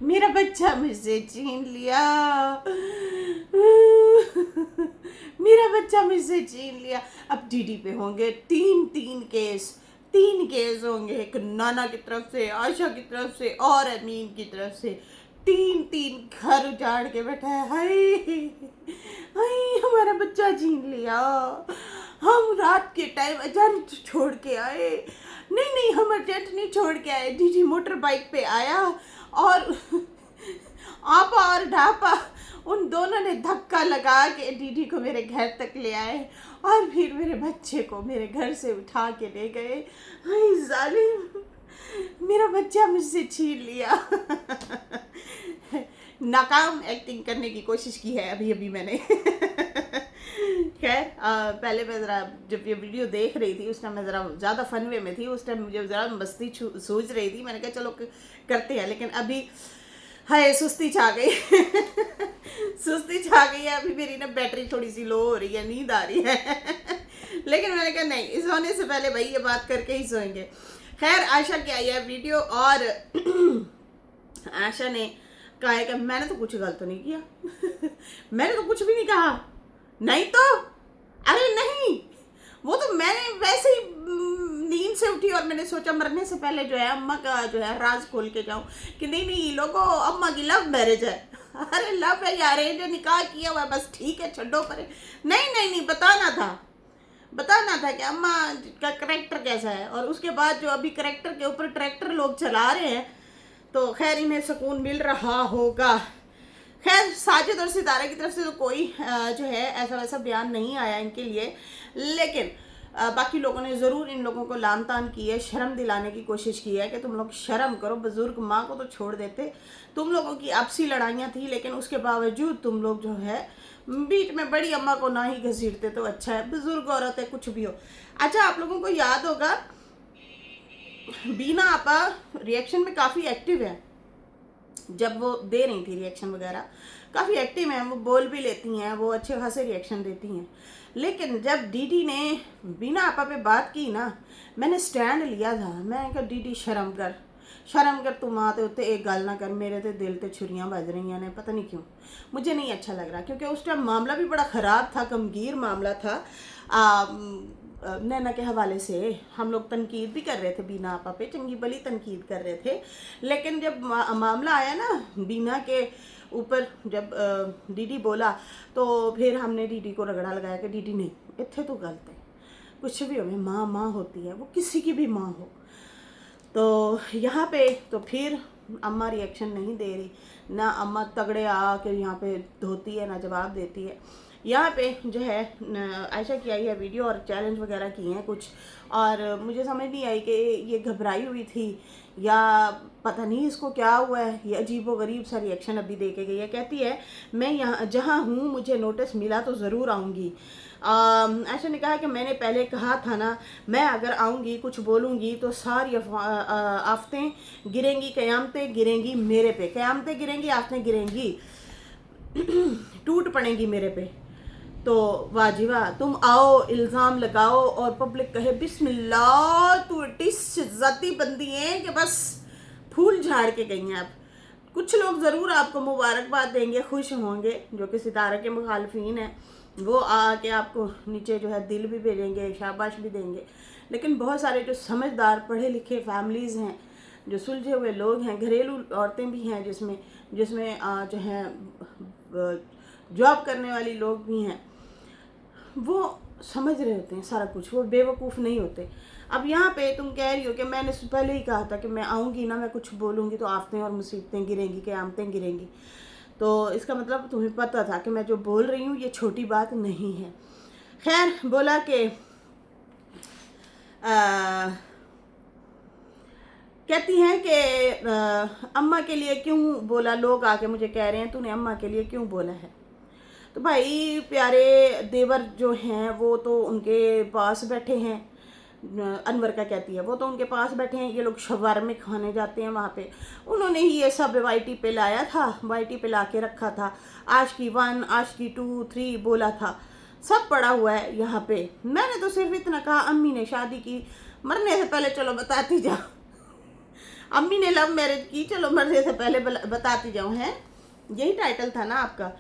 मेरा बच्चा मुझसे छीन लिया। मेरा बच्चा मुझसे छीन लिया। अब डीडी पे होंगे तीन तीन केस। तीन केस होंगे, एक नाना की तरफ से, आयशा की तरफ से और अमीन की तरफ से। तीन तीन घर उजाड़ के बैठा है। हाय हाय, हमारा बच्चा छीन लिया। हम रात के टाइम एजेंट छोड़ के आए। नहीं नहीं, हम एजेंट नहीं छोड़ के आए। डीडी मोटर बाइक पे आया और आपा और ढापा उन दोनों ने धक्का लगा के डीडी को मेरे घर तक ले आए और फिर मेरे बच्चे को मेरे घर से उठा के ले गए। हाय जालिम, मेरा बच्चा मुझसे छीन लिया। नाकाम एक्टिंग करने की कोशिश की है अभी अभी मैंने। खैर, पहले मैं ज़रा जब ये वीडियो देख रही थी उस टाइम मैं ज़रा ज़्यादा फन वे में थी। उस टाइम मुझे ज़रा मस्ती सूझ रही थी। मैंने कहा चलो करते हैं, लेकिन अभी हाय सुस्ती छा गई। सुस्ती छा गई है। अभी मेरी ना बैटरी थोड़ी सी लो हो रही है, नींद आ रही है। लेकिन मैंने कहा नहीं, इस सोने से पहले भाई ये बात करके ही सोएंगे। खैर, आयशा की आई है वीडियो और आयशा ने कहा है कि मैंने तो कुछ गलत नहीं किया। मैंने तो कुछ भी नहीं कहा। नहीं तो अरे नहीं, वो तो मैंने वैसे ही नींद से उठी और मैंने सोचा मरने से पहले जो है अम्मा का जो है राज खोल के जाऊं कि नहीं नहीं लोगों, अम्मा की लव मैरिज है। अरे लव है यार, जो निकाह किया हुआ है बस ठीक है, छोड़ो परे। नहीं नहीं नहीं, बताना था कि अम्मा का करेक्टर कैसा है। और उसके बाद जो अभी करेक्टर के ऊपर ट्रैक्टर लोग चला रहे हैं तो खैर इन्हें सुकून मिल रहा होगा। खैर, साजिद और सितारा की तरफ से तो कोई जो है ऐसा वैसा बयान नहीं आया इनके लिए, लेकिन बाकी लोगों ने ज़रूर इन लोगों को लान तान की है, शर्म दिलाने की कोशिश की है कि तुम लोग शर्म करो, बुजुर्ग माँ को तो छोड़ देते। तुम लोगों की आपसी लड़ाइयाँ थी लेकिन उसके बावजूद तुम लोग जो है बीच में बड़ी अम्मा को ना ही घसीटते तो अच्छा है। बुजुर्ग औरत है, कुछ भी हो। अच्छा, आप लोगों को याद होगा बीना आपा रिएक्शन में काफ़ी एक्टिव है। जब वो दे रही थी रिएक्शन वगैरह काफ़ी एक्टिव हैं, वो बोल भी लेती हैं, वो अच्छे खासे रिएक्शन देती हैं। लेकिन जब डीडी ने बिना आपा पे बात की ना, मैंने स्टैंड लिया था। मैं कहा डीडी शर्म कर, तू माँ ते उत्ते एक गल ना कर। मेरे ते दिल ते छुरियां बज रही ने, पता नहीं क्यों मुझे नहीं अच्छा लग रहा, क्योंकि उस टाइम मामला भी बड़ा ख़राब था, गंभीर मामला था। नैना के हवाले से हम लोग तनकीद भी कर रहे थे, बीना आपा पे चंगी भली तनकीद कर रहे थे। लेकिन जब मामला आया ना बीना के ऊपर, जब डीडी बोला तो फिर हमने डीडी को रगड़ा लगाया कि डीडी नहीं, इत्थे तो गलत है। कुछ भी हो, माँ होती है, वो किसी की भी माँ हो। तो यहाँ पे तो फिर अम्मा रिएक्शन नहीं दे रही, ना अम्मा तगड़े आ के यहाँ पे धोती है, ना जवाब देती है। यहाँ पे जो है आयशा की आई है वीडियो और चैलेंज वगैरह किए हैं कुछ, और मुझे समझ नहीं आई कि ये घबराई हुई थी या पता नहीं इसको क्या हुआ है। ये अजीब व गरीब सा रिएक्शन अभी दे के गई है। कहती है मैं यहाँ जहाँ हूँ मुझे नोटिस मिला तो ज़रूर आऊँगी। आयशा ने कहा कि मैंने पहले कहा था ना, मैं अगर आऊँगी कुछ बोलूँगी तो सारी आफतें गिरेंगी, क़यामतें गिरेंगी मेरे पे, क़यामतें गिरेंगी, आफतें गिरेंगी, टूट पड़ेंगी मेरे पे। तो वाह जी वाह, तुम आओ इल्ज़ाम लगाओ और पब्लिक कहे बिस्मिल्लाह, तू इतनी शिज़्ज़ती बंदी है कि बस फूल झाड़ के गई हैं। आप कुछ लोग ज़रूर आपको मुबारकबाद देंगे, खुश होंगे, जो कि सितारा के मुखालफीन हैं, वो आके आपको नीचे जो है दिल भी भेजेंगे, शाबाश भी देंगे। लेकिन बहुत सारे जो समझदार पढ़े लिखे फैमिलीज़ हैं, जो सुलझे हुए लोग हैं, घरेलू औरतें भी हैं जिसमें जो है जॉब करने वाली लोग भी हैं, वो समझ रहे होते हैं सारा कुछ, वो बेवकूफ़ नहीं होते। अब यहाँ पे तुम कह रही हो कि मैंने पहले ही कहा था कि मैं आऊँगी ना, मैं कुछ बोलूँगी तो आफतें और मुसीबतें गिरेंगी, क़यामतें गिरेंगी। तो इसका मतलब तुम्हें पता था कि मैं जो बोल रही हूँ ये छोटी बात नहीं है। खैर, बोला कि कहती हैं कि अम्मा के लिए क्यों बोला, लोग आके मुझे कह रहे हैं तूने अम्मा के लिए क्यों बोला है। तो भाई प्यारे देवर जो हैं वो तो उनके पास बैठे हैं, अनवर का कहती है, वो तो उनके पास बैठे हैं, ये लोग शवारमे खाने जाते हैं वहाँ पे। उन्होंने ही ये सब वाईटी पे लाया था, वाईटी पे ला के रखा था, आशिकी 1 आशिकी 2 3 बोला था, सब पड़ा हुआ है यहाँ पे। मैंने तो सिर्फ इतना कहा अम्मी ने शादी की, मरने से पहले चलो बताती जा। अम्मी ने लव मैरिज की, चलो मरने से पहले बताती जाऊँ, हैं यही टाइटल था ना आपका।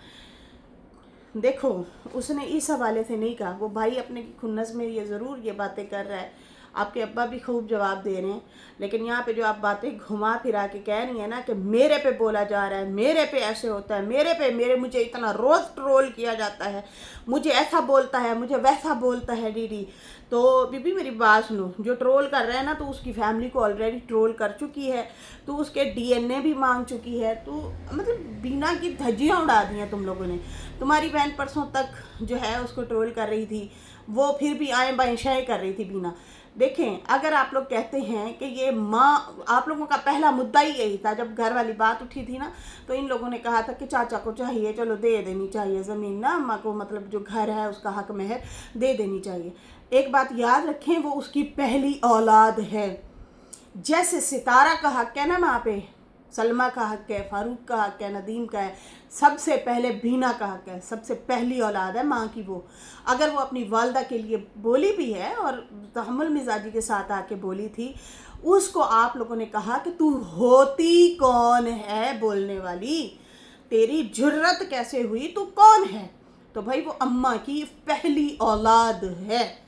देखो उसने इस हवाले से नहीं कहा, वो भाई अपने की खुन्नस में ये ज़रूर ये बातें कर रहा है, आपके अब्बा भी खूब जवाब दे रहे हैं, लेकिन यहाँ पे जो आप बातें घुमा फिरा के कह रही हैं ना कि मेरे पे बोला जा रहा है, मेरे पे ऐसे होता है, मेरे मुझे इतना रोज़ ट्रोल किया जाता है, मुझे ऐसा बोलता है, मुझे वैसा बोलता है दीदी। तो बीबी मेरी बात सुनो, जो ट्रोल कर रहा है ना तो उसकी फैमिली को ऑलरेडी ट्रोल कर चुकी है, तो उसके डीएनए भी मांग चुकी है, तो मतलब बीना की धज्जियाँ उड़ा दी हैं तुम लोगों ने। तुम्हारी बहन परसों तक जो है उसको ट्रोल कर रही थी, वो फिर भी आए बाएं शाएं कर रही थी बीना। देखें अगर आप लोग कहते हैं कि ये माँ, आप लोगों का पहला मुद्दा ही यही था, जब घर वाली बात उठी थी ना तो इन लोगों ने कहा था कि चाचा को चाहिए, चलो दे देनी चाहिए ज़मीन ना अम्मा को, मतलब जो घर है उसका हक मेहर दे देनी चाहिए। एक बात याद रखें, वो उसकी पहली औलाद है। जैसे सितारा का हक है ना माँ पे, सलमा का हक है, फारूक का हक है, नदीम का है, सबसे पहले बीना का हक है, सबसे पहली औलाद है माँ की वो। अगर वो अपनी वालदा के लिए बोली भी है और तहम्मुल मिजाजी के साथ आके बोली थी, उसको आप लोगों ने कहा कि तू होती कौन है बोलने वाली, तेरी जुर्रत कैसे हुई, तू कौन है? तो भाई वो अम्मा की पहली औलाद है,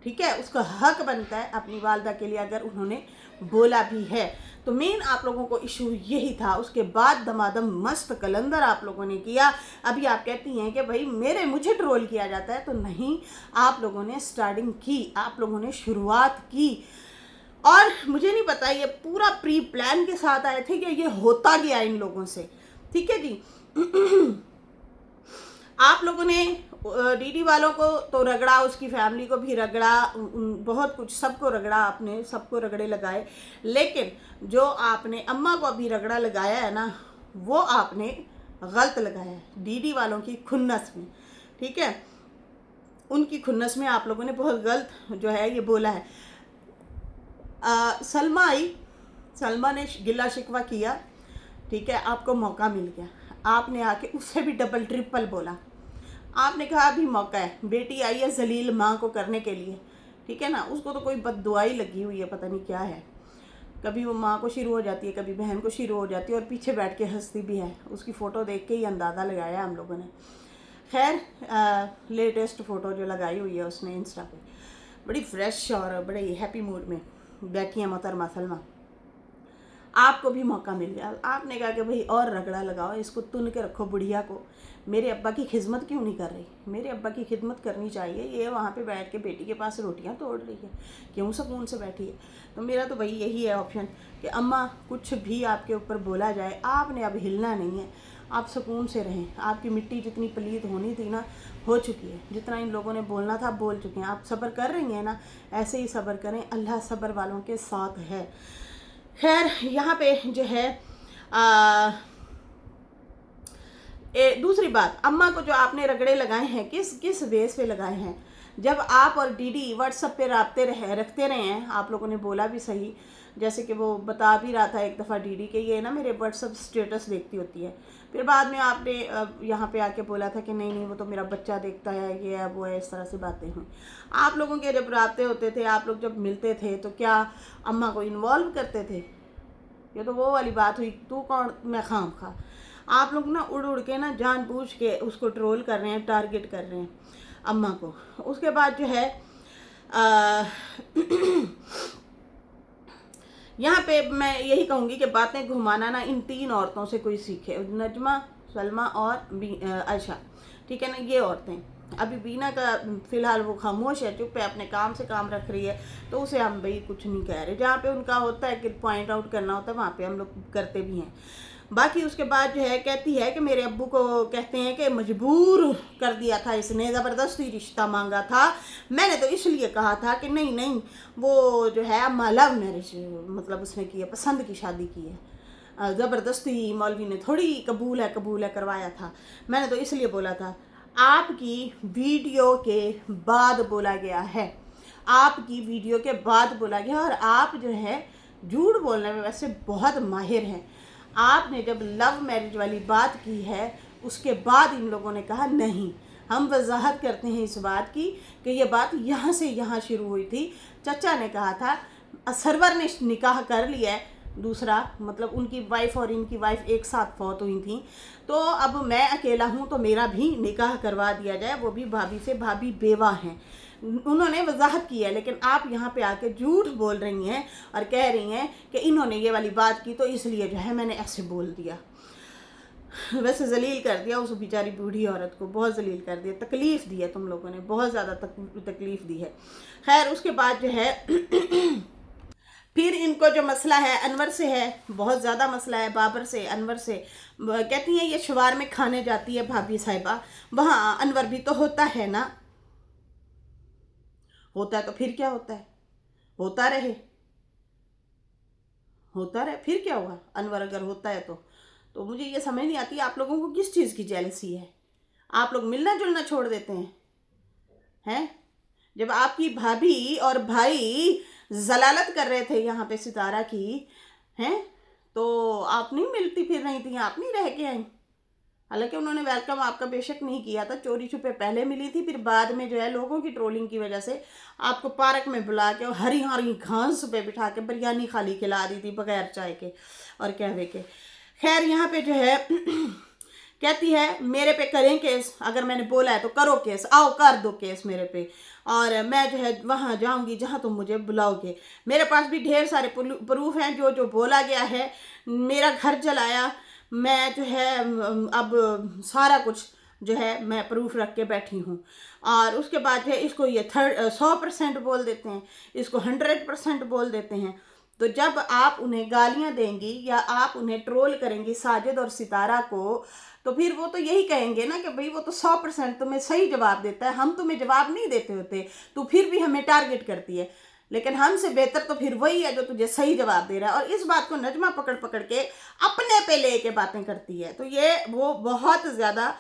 ठीक है, उसका हक बनता है अपनी वालदा के लिए अगर उन्होंने बोला भी है। तो मेन आप लोगों को इशू यही था। उसके बाद दमादम मस्त कलंदर आप लोगों ने किया। अभी आप कहती हैं कि भाई मुझे ट्रोल किया जाता है, तो नहीं, आप लोगों ने स्टार्टिंग की, आप लोगों ने शुरुआत की, और मुझे नहीं पता ये पूरा प्री प्लान के साथ आए थे कि ये होता गया इन लोगों से, ठीक है जी। आप लोगों ने डीडी वालों को तो रगड़ा, उसकी फैमिली को भी रगड़ा, बहुत कुछ सबको रगड़ा, आपने सबको रगड़े लगाए, लेकिन जो आपने अम्मा को अभी रगड़ा लगाया है ना, वो आपने गलत लगाया है डीडी वालों की खुन्नस में, ठीक है, उनकी खुन्नस में आप लोगों ने बहुत गलत जो है ये बोला है। सलमा आई, सलमा ने गिला शिकवा किया, ठीक है, आपको मौका मिल गया, आपने आके उससे भी डबल ट्रिपल बोला। आपने कहा अभी मौका है, बेटी आई है जलील माँ को करने के लिए, ठीक है ना, उसको तो कोई बददुआई लगी हुई है, पता नहीं क्या है, कभी वो माँ को शुरू हो जाती है, कभी बहन को शुरू हो जाती है, और पीछे बैठ के हंसती भी है। उसकी फ़ोटो देख के ही अंदाज़ा लगाया हम लोगों ने। खैर लेटेस्ट फ़ोटो जो लगाई हुई है उसने इंस्टा पे, बड़ी फ्रेश और बड़े हैप्पी मूड में बैठी है मोहतरमा सलमा। आपको भी मौका मिल गया, आपने कहा कि भाई और रगड़ा लगाओ, इसको तुन के रखो बुढ़िया को, मेरे अब्बा की खिदमत क्यों नहीं कर रही, मेरे अब्बा की खिदमत करनी चाहिए, ये वहाँ पे बैठ के बेटी के पास रोटियाँ तोड़ रही है, क्यों सुकून से बैठी है। तो मेरा तो भाई यही है ऑप्शन कि अम्मा कुछ भी आपके ऊपर बोला जाए, आपने अब हिलना नहीं है, आप सुकून से रहें। आपकी मिट्टी जितनी पलीद होनी थी ना, हो चुकी है, जितना इन लोगों ने बोलना था बोल चुके हैं। आप सब्र कर रही हैं ना, ऐसे ही सब्र करें, अल्लाह सब्र वालों के साथ है। खैर यहाँ पे जो है दूसरी बात, अम्मा को जो आपने रगड़े लगाए हैं, किस बेस पे लगाए हैं? जब आप और डीडी व्हाट्सएप पे रखते रहे हैं, आप लोगों ने बोला भी सही, जैसे कि वो बता भी रहा था एक दफ़ा डीडी के, ये ना मेरे व्हाट्सएप स्टेटस देखती होती है, फिर बाद में आपने यहाँ पे आके बोला था कि नहीं वो तो मेरा बच्चा देखता है, ये है वो है, इस तरह से बातें हुई। आप लोगों के जब राब्ते होते थे, आप लोग जब मिलते थे, तो क्या अम्मा को इन्वॉल्व करते थे? ये तो वो वाली बात हुई, तू कौन मैं खाम खा। आप लोग ना उड़ के ना जानबूझ के उसको ट्रोल कर रहे हैं, टारगेट कर रहे हैं अम्मा को। उसके बाद जो है यहाँ पे मैं यही कहूँगी कि बातें घुमाना ना इन तीन औरतों से कोई सीखे, नजमा, सलमा और आयशा, ठीक है ना, ये औरतें। अभी बीना का फ़िलहाल वो खामोश है, चुप है, अपने काम से काम रख रही है, तो उसे हम भाई कुछ नहीं कह रहे। जहाँ पे उनका होता है कि पॉइंट आउट करना होता है, वहाँ पे हम लोग करते भी हैं। बाकी उसके बाद जो है कहती है कि मेरे अब्बू को कहते हैं कि मजबूर कर दिया था इसने, ज़बरदस्ती रिश्ता मांगा था, मैंने तो इसलिए कहा था कि नहीं वो जो है अम्मा लव मैरिज, मतलब उसने की है, पसंद की शादी की है, ज़बरदस्ती मौलवी ने थोड़ी कबूल है करवाया था, मैंने तो इसलिए बोला था। आपकी वीडियो के बाद बोला गया है, आपकी वीडियो के बाद बोला गया, और आप जो है झूठ बोलने में वैसे बहुत माहिर हैं। आपने जब लव मैरिज वाली बात की है, उसके बाद इन लोगों ने कहा नहीं, हम वजाहत करते हैं इस बात की कि ये बात यहाँ से यहाँ शुरू हुई थी। चचा ने कहा था, सरवर ने निकाह कर लिया है, दूसरा मतलब उनकी वाइफ और इनकी वाइफ एक साथ फौत हुई थी, तो अब मैं अकेला हूँ तो मेरा भी निकाह करवा दिया जाए, वो भी भाभी से। भाभी बेवा हैं, उन्होंने वजाहत की है, लेकिन आप यहाँ पे आके झूठ बोल रही हैं और कह रही हैं कि इन्होंने ये वाली बात की तो इसलिए जो है मैंने ऐसे बोल दिया। वैसे जलील कर दिया उस बेचारी बूढ़ी औरत को, बहुत जलील कर दिया, तकलीफ़ दी है तुम लोगों ने, बहुत ज़्यादा तकलीफ़ दी है। खैर उसके बाद जो है फिर इनको जो मसला है अनवर से है, बहुत ज़्यादा मसला है बाबर से, अनवर से। कहती हैं ये शुवार में खाने जाती है भाभी साहिबा, वहाँ अनवर भी तो होता है ना। होता है तो फिर क्या होता है, होता रहे, होता रहे, फिर क्या हुआ। अनवर अगर होता है तो मुझे ये समझ नहीं आती आप लोगों को किस चीज़ की जेलसी है। आप लोग मिलना जुलना छोड़ देते हैं। जब आपकी भाभी और भाई जलालत कर रहे थे यहाँ पे सितारा की, हैं, तो आप नहीं मिलती फिर रही थी, आप नहीं रह के आई। हालांकि उन्होंने वेलकम आपका बेशक नहीं किया था, चोरी छुपे पहले मिली थी, फिर बाद में जो है लोगों की ट्रोलिंग की वजह से आपको पार्क में बुला के और हरी हरी घास पे बिठा के बिरयानी खाली खिला दी थी बगैर चाय के और कहवे के। खैर यहाँ पे जो है कहती है मेरे पे करें केस, अगर मैंने बोला है तो करो केस, आओ कर दो केस मेरे पे, और मैं जो है वहाँ जाऊँगी जहाँ तुम मुझे बुलाओगे। मेरे पास भी ढेर सारे प्रूफ हैं, जो जो बोला गया है, मेरा घर जलाया, मैं जो है अब सारा कुछ जो है मैं प्रूफ रख के बैठी हूँ। और उसके बाद जो है इसको ये 100% बोल देते हैं, इसको 100% बोल देते हैं। तो जब आप उन्हें गालियाँ देंगी या आप उन्हें ट्रोल करेंगी साजिद और सितारा को, तो फिर वो तो यही कहेंगे ना कि भाई वो तो 100% तुम्हें सही जवाब देता है, हम तुम्हें जवाब नहीं देते होते, तो फिर भी हमें टारगेट करती है। लेकिन हमसे बेहतर तो फिर वही है जो तुझे सही जवाब दे रहा है। और इस बात को नजमा पकड़ पकड़ के अपने पे लेके बातें करती है, तो ये वो बहुत ज़्यादा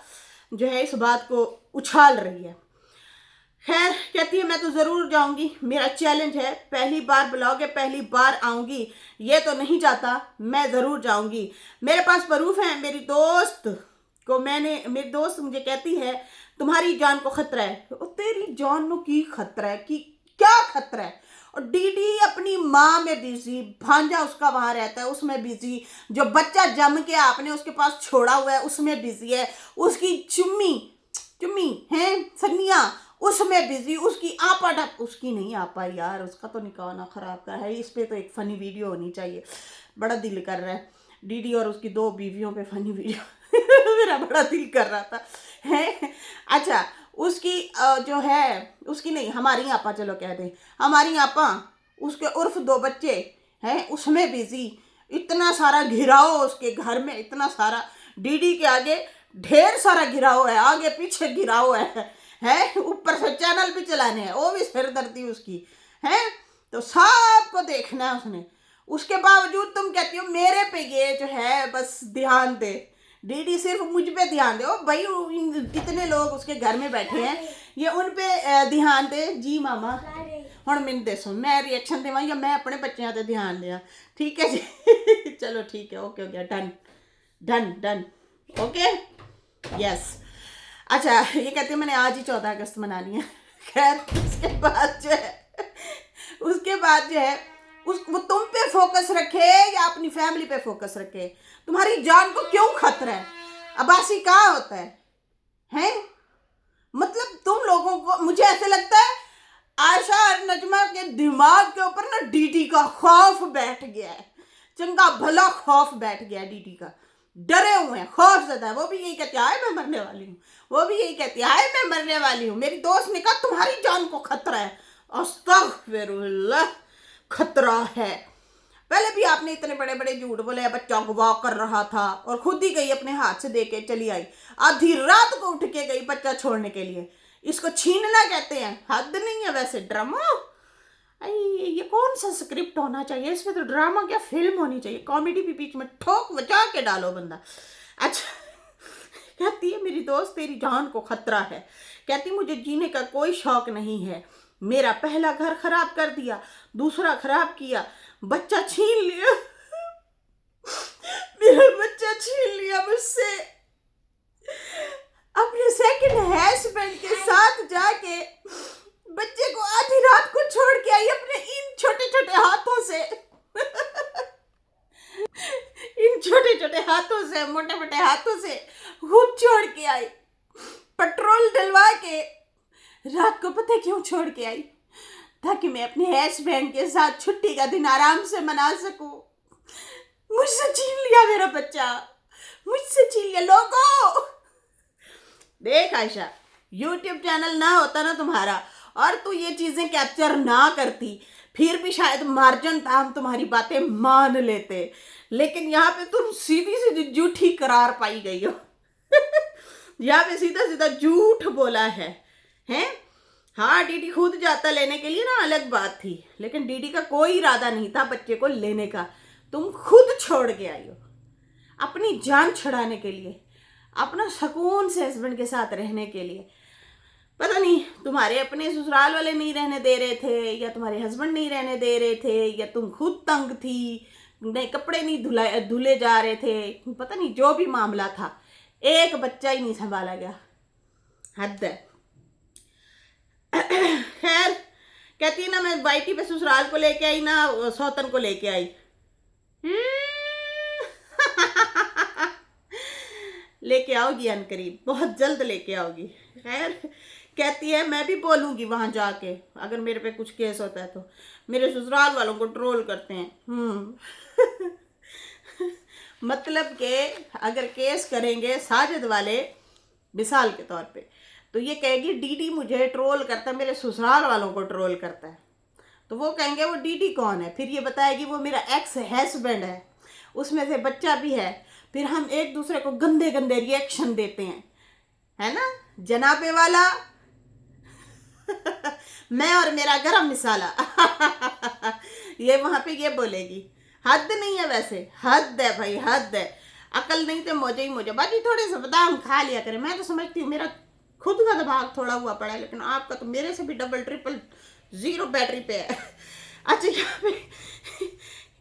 जो है इस बात को उछाल रही है। खैर कहती है मैं तो ज़रूर जाऊंगी, मेरा चैलेंज है, पहली बार बुलाओगे पहली बार आऊंगी, ये तो नहीं जाता, मैं ज़रूर जाऊंगी। मेरे पास प्रूफ है, मेरी दोस्त मेरी दोस्त मुझे कहती है तुम्हारी जान को खतरा है। तो तेरी जान को की खतरा है, कि क्या खतरा है। और डीडी अपनी माँ में बिजी, भांजा उसका वहाँ रहता है उसमें बिजी, जो बच्चा जम के आपने उसके पास छोड़ा हुआ है उसमें बिजी है, उसकी चुम्मी है सनिया उसमें बिजी, उसकी आपा उसकी नहीं आपा यार, उसका तो निकाह ना खराब का है। इस पे तो एक फ़नी वीडियो होनी चाहिए, बड़ा दिल कर रहा है डीडी और उसकी 2 बीवियों पे फ़नी वीडियो मेरा बड़ा दिल कर रहा था है। अच्छा उसकी जो है उसकी नहीं, हमारी आपा, चलो कह दें हमारी आपा, उसके उर्फ 2 बच्चे हैं उसमें बिजी, इतना सारा घिराव उसके घर में, इतना सारा डीडी के आगे ढेर सारा घिराव है, आगे पीछे घिराव है, ऊपर से चैनल भी चलाने हैं, वो भी सिरदर्दी उसकी है, तो सबको देखना है उसने। उसके बावजूद तुम कहती हो मेरे पे ये जो है बस ध्यान दे, डीडी सिर्फ मुझ पे ध्यान दे। ओ भाई कितने लोग उसके घर में बैठे हैं, ये उन पे ध्यान दे। जी मामा हुण मैनूं दसो मैं रिएक्शन देवां या मैं अपने बच्चों पे ध्यान दिया, ठीक है जी चलो ठीक है, ओके हो गया, done done done okay yes. अच्छा ये कहती है मैंने आज ही 14 अगस्त मनानी है। खैर उसके बाद जो है वो तुम पे फोकस रखे या अपनी फैमिली पे फोकस रखे, तुम्हारी जान को क्यों खतरा है। अब्बासी कहाँ होता है मतलब तुम लोगों को, मुझे ऐसे लगता है आयशा और नजमा के दिमाग के ऊपर ना डीडी का खौफ बैठ गया है, चंगा भला खौफ बैठ गया है डीडी का, डरे हुए हैं, खौफ ज़्यादा है। वो भी यही कहती है हाय मैं मरने वाली हूँ, वो भी यही कहती है हाय मैं मरने वाली हूँ। मेरी दोस्त ने कहा तुम्हारी जान को खतरा है, अस्तगफिरुल्लाह खतरा है। पहले भी आपने इतने बड़े बड़े झूठ बोले, बच्चा अगवा कर रहा था और खुद ही गई अपने हाथ से दे के चली आई, आधी रात को उठ के गई बच्चा छोड़ने के लिए, इसको छीनना कहते हैं। हद नहीं है वैसे, ड्रामा ये कौन सा स्क्रिप्ट होना चाहिए, इसमें तो ड्रामा क्या फिल्म होनी चाहिए, कॉमेडी भी बीच में ठोक बचा के डालो बंदा। अच्छा कहती है मेरी दोस्त तेरी जान को खतरा है, कहती मुझे जीने का कोई शौक नहीं है, मेरा पहला घर खराब कर दिया, दूसरा खराब किया, बच्चा छीन लिया मेरा बच्चा छीन लिया मुझसे, अपने सेकंड हस्बैंड के साथ जाके बच्चे को आधी रात को छोड़ के आई अपने इन छोटे छोटे हाथों से मोटे मोटे हाथों से खुद छोड़ के आई, पेट्रोल डलवा के। रात को पता है क्यों छोड़ के आई? ताकि मैं अपने हस्बैंड के साथ छुट्टी का दिन आराम से मना सकूं। मुझसे छीन लिया मेरा बच्चा, मुझसे छीन लिया। लोगों देख आयशा, यूट्यूब चैनल ना होता ना तुम्हारा और तू ये चीजें कैप्चर ना करती, फिर भी शायद मार्जिन था, हम तुम्हारी बातें मान लेते। लेकिन यहाँ पे तुम सीधी सीधी झूठी करार पाई गई हो। यहाँ पे सीधा सीधा झूठ बोला है, हैं? हाँ, डीडी खुद जाता लेने के लिए ना, अलग बात थी, लेकिन डीडी का कोई इरादा नहीं था बच्चे को लेने का। तुम खुद छोड़ के आई हो अपनी जान छुड़ाने के लिए, अपना सुकून से हस्बैंड के साथ रहने के लिए। पता नहीं तुम्हारे अपने ससुराल वाले नहीं रहने दे रहे थे, या तुम्हारे हस्बैंड नहीं रहने दे रहे थे, या तुम खुद तंग थी, नहीं कपड़े नहीं धुले जा रहे थे, पता नहीं जो भी मामला था, एक बच्चा ही नहीं संभाला गया। हद है। खैर, कहती है ना मैं वाइटी पे ससुराल को लेके आई ना सौतन को लेके आई। लेके आओगी अनकरीब, बहुत जल्द लेके आओगी। खैर, कहती है मैं भी बोलूंगी वहां जाके, अगर मेरे पे कुछ केस होता है तो मेरे ससुराल वालों को ट्रोल करते हैं। मतलब के अगर केस करेंगे साजिद वाले मिसाल के तौर पे, तो ये कहेगी डीडी मुझे ट्रोल करता है, मेरे ससुराल वालों को ट्रोल करता है। तो वो कहेंगे वो डीडी कौन है? फिर ये बताएगी वो मेरा एक्स हस्बैंड है, उसमें से बच्चा भी है। फिर हम एक दूसरे को गंदे गंदे रिएक्शन देते हैं, है ना जनाबे वाला। मैं और मेरा गरम मिसाला। ये वहां पे ये बोलेगी। हद नहीं है वैसे, हद है भाई, हद है। अकल नहीं तो मौजे ही मौजे। बाकी थोड़े से बादाम खा लिया करें। मैं तो समझती हूँ मेरा खुद का दिमाग थोड़ा हुआ पड़ा है, लेकिन आपका तो मेरे से भी डबल ट्रिपल जीरो बैटरी पे है। अच्छा,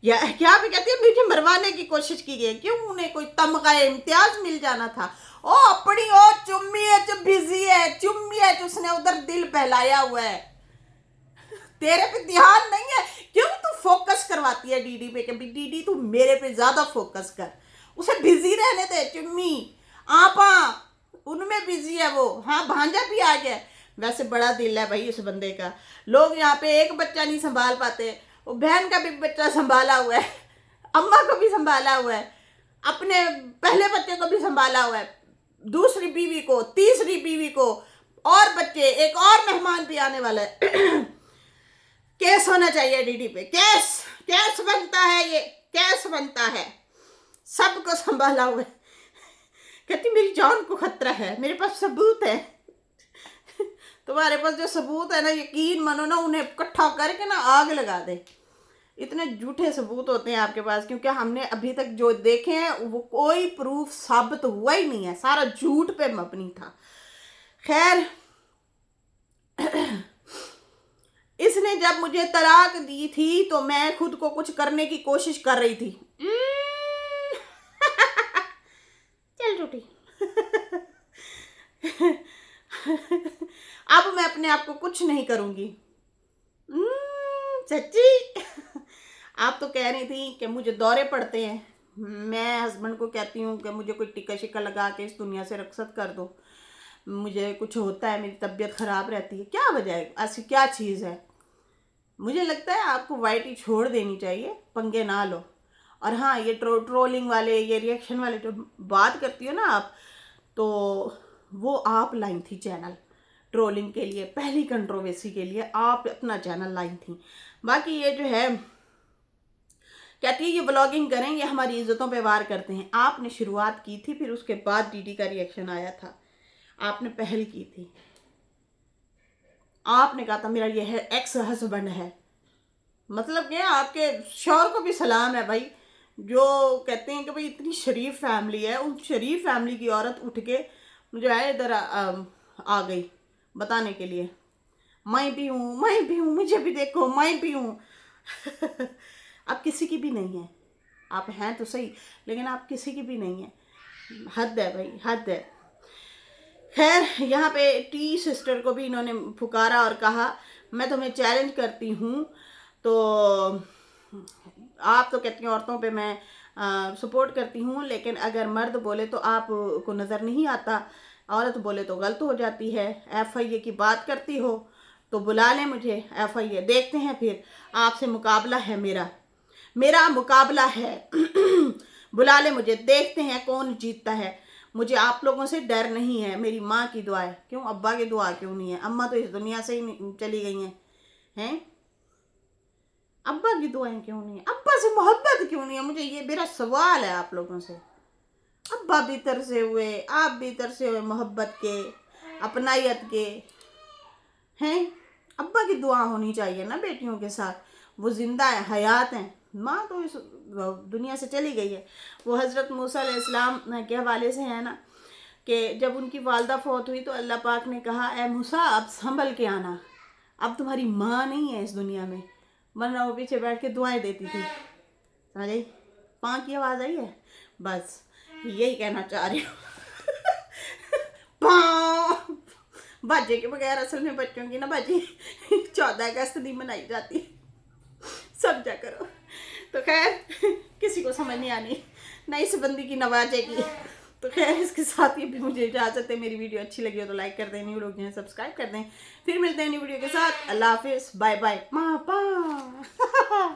क्या भी कहती है मुझे मरवाने की कोशिश की गई, क्यों? उन्हें कोई तमगा इम्तियाज मिल जाना था। ओ अपनी ओ चुम्मी है जो बिजी है, चुम्मी है जो उसने उधर दिल बहलाया हुआ है, तेरे पे ध्यान नहीं है। क्यों तू फोकस करवाती है डीडी पे? कभी डीडी तू मेरे पे ज्यादा फोकस कर, उसे बिजी रहने दे। चुम्मी आपा उनमें बिजी है वो। हाँ, भांजा भी आ गया। वैसे बड़ा दिल है भाई इस बंदे का। लोग यहाँ पे एक बच्चा नहीं संभाल पाते, वो बहन का भी बच्चा संभाला हुआ है, अम्मा को भी संभाला हुआ है, अपने पहले बच्चे को भी संभाला हुआ है, दूसरी बीवी को, तीसरी बीवी को, और बच्चे, एक और मेहमान भी आने वाला है। केस होना चाहिए डीडी पे, केस केस बनता है, ये केस बनता है। सबको संभाला हुआ है। कहती मेरी जान को खतरा है, मेरे पास सबूत है। तुम्हारे पास जो सबूत है ना, यकीन मानो ना, उन्हें इकट्ठा करके ना आग लगा दे। इतने झूठे सबूत होते हैं आपके पास, क्योंकि हमने अभी तक जो देखे हैं वो कोई प्रूफ साबित हुआ ही नहीं है, सारा झूठ पे मबनी था। खैर, इसने जब मुझे तलाक दी थी तो मैं खुद को कुछ करने की कोशिश कर रही थी। चल झूठी। अब मैं अपने आप को कुछ नहीं करूंगी। सच्ची। आप तो कह रही थी कि मुझे दौरे पड़ते हैं, मैं हस्बैंड को कहती हूँ कि मुझे कोई टिक्का शिक्का लगा के इस दुनिया से रुखसत कर दो, मुझे कुछ होता है, मेरी तबीयत ख़राब रहती है। क्या वजह है? ऐसी क्या चीज़ है? मुझे लगता है आपको वाइटी छोड़ देनी चाहिए, पंगे ना लो। और हाँ, ये ट्रोलिंग वाले, ये रिएक्शन वाले जो बात करती हो ना आप, तो वो आप लाई थी चैनल ट्रोलिंग के लिए, पहली कंट्रोवर्सी के लिए आप अपना चैनल लाई थी। बाकी ये जो है कहती है ये व्लॉगिंग करें, ये हमारी इज्जतों पे वार करते हैं। आपने शुरुआत की थी, फिर उसके बाद डीडी का रिएक्शन आया था, आपने पहल की थी। आपने कहा था मेरा ये है एक्स हस्बैंड है। मतलब क्या, आपके शौहर को भी सलाम है भाई, जो कहते हैं कि भाई इतनी शरीफ फैमिली है, उन शरीफ फैमिली की औरत उठ के मुझे है इधर आ गई बताने के लिए, मैं भी हूँ, मुझे भी देखो, मैं भी हूँ। आप किसी की भी नहीं है, आप हैं तो सही, लेकिन आप किसी की भी नहीं है। हद है भाई, हद है। खैर, यहाँ पे टी सिस्टर को भी इन्होंने पुकारा और कहा मैं तुम्हें चैलेंज करती हूँ। तो आप तो कहती हैं औरतों पे मैं सपोर्ट करती हूँ, लेकिन अगर मर्द बोले तो आप को नज़र नहीं आता, औरत बोले तो गलत हो जाती है। FIA की बात करती हो तो बुला लें मुझे, FIA देखते हैं, फिर आपसे मुकाबला है, मेरा मुकाबला है। बुला ले मुझे, देखते हैं कौन जीतता है। मुझे आप लोगों से डर नहीं है, मेरी माँ की दुआ है। क्यों, अब्बा की दुआ क्यों नहीं है? अम्मा तो इस दुनिया से ही चली गई हैं। अब्बा की दुआएं क्यों नहीं है? अब्बा से मोहब्बत क्यों नहीं है? मुझे ये मेरा सवाल है आप लोगों से। अब्बा भी तरसे हुए, आप भी तरसे हुए मोहब्बत के, अपनायत के, हैं। अब्बा की दुआ होनी चाहिए ना बेटियों के साथ, वो जिंदा है, हयात हैं। माँ तो इस दुनिया से चली गई है। वो हज़रत मूसा अलैहिस्सलाम के हवाले से है ना, कि जब उनकी वालदा फौत हुई तो अल्लाह पाक ने कहा, ए मूसा अब संभल के आना, अब तुम्हारी माँ नहीं है इस दुनिया में। वरना वो पीछे बैठ के दुआएं देती थी। समझ आई? पाँ की आवाज़ आई है, बस यही कहना चाह रही हूँ। पाँ बाजे के बगैर असल में बच्चों की ना बाजी 14 अगस्त नहीं मनाई जाती, समझा करो। तो खैर किसी को समझ नहीं आनी, ना इस बंदी की नवाजे की। तो खैर इसके साथ ही भी मुझे इजाज़त है। मेरी वीडियो अच्छी लगी हो तो लाइक कर दें, न्यू लोग हैं सब्सक्राइब कर दें। फिर मिलते हैं न्यू वीडियो के साथ। अल्लाह हाफिज़, बाय बाय। माँ पा